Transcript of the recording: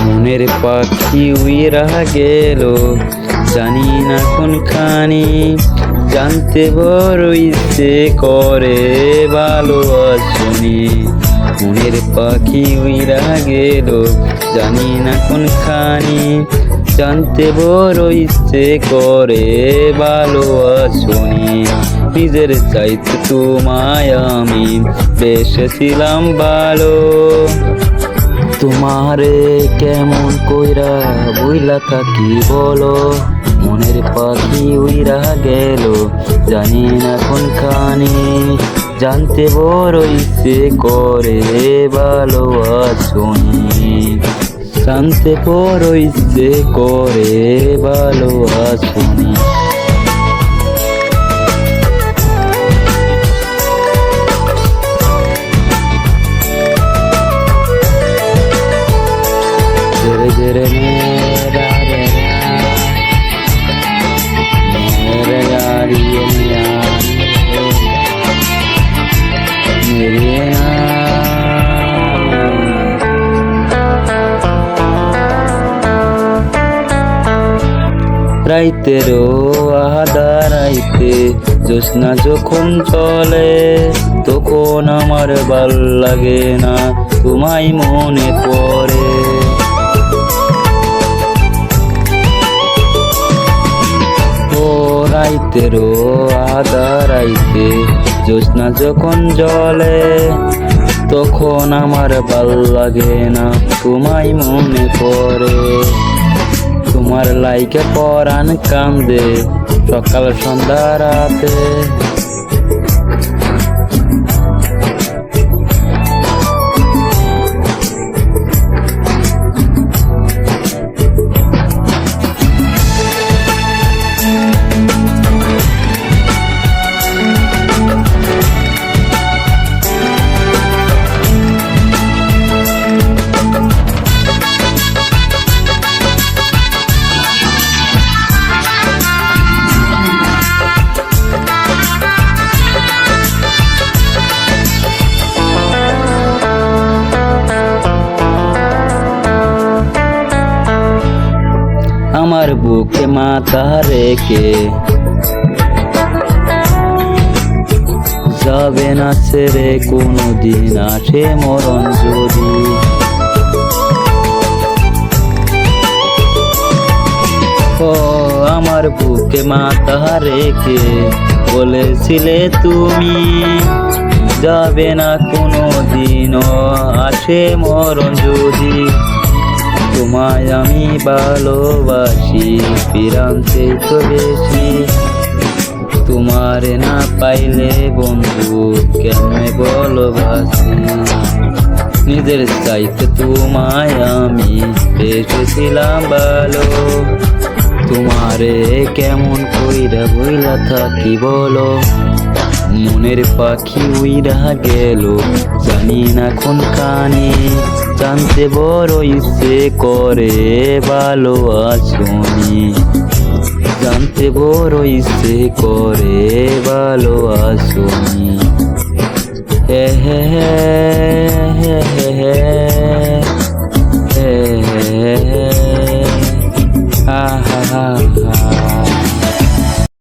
মনের পাখি উইরা গেল জানি না কোনখানি, জানতে বড় ইচ্ছে করে ভালোবাসনি। মনের পাখি উইরা গেল জানি না কোনখানি, জানতে বড় ইচ্ছে করে ভালোবাসনি। নিজের চাইতে তোমায় আমি বেসেছিলাম ভালো, তোমারে কেমন কইরা বুইলা থাকি বলো। মনের পাখি উইরা গেল জানি না কোনখানি, জানতে বড় ইচ্ছে করে ভালোবাসনি। জানতে বড় ইচ্ছে করে ভালোবাসনি। जरे मेरा मेरे यारी मेरे রাইতেরও আধা রাইতে জ্যোৎস্না যখন চলে, তখন আমার ভাল লাগে না তোমায় মনে পড়ে। রাইতেরও আধা রাইতে জ্যোৎস্না যখন জ্বলে, তখন আমার ভাল লাগে না তোমায় মনে পড়ে। তোমার লাইকে পরাণ কান্দে সকাল সন্ধ্যা রাতে। আমার বুকে মাথা রেখে যাবে না ছেড়ে কোনোদিন আসে মরণ যদি। ও আমার বুকে মাথা রেখে বলেছিলে তুমি, যাবে না কোনোদিনও আসে মরণ যদি। তোমায় আমি ভালোবাসি প্রাণ তো বেশি, তোমারে না পাইলে বন্ধু কেমনে ভালোবাসি। নিজের চাইতে তোমায় আমি বেসেছিলাম ভালো, তোমারে কেমন কইরা বইলা থাকি বলো। মনের পাখি উইরা গেল জানি না কোনখানি, জানতে বড় ইচ্ছে করে ভালোবাসনি। জানতে বড় ইচ্ছে করে ভালোবাসনি। হে হে হে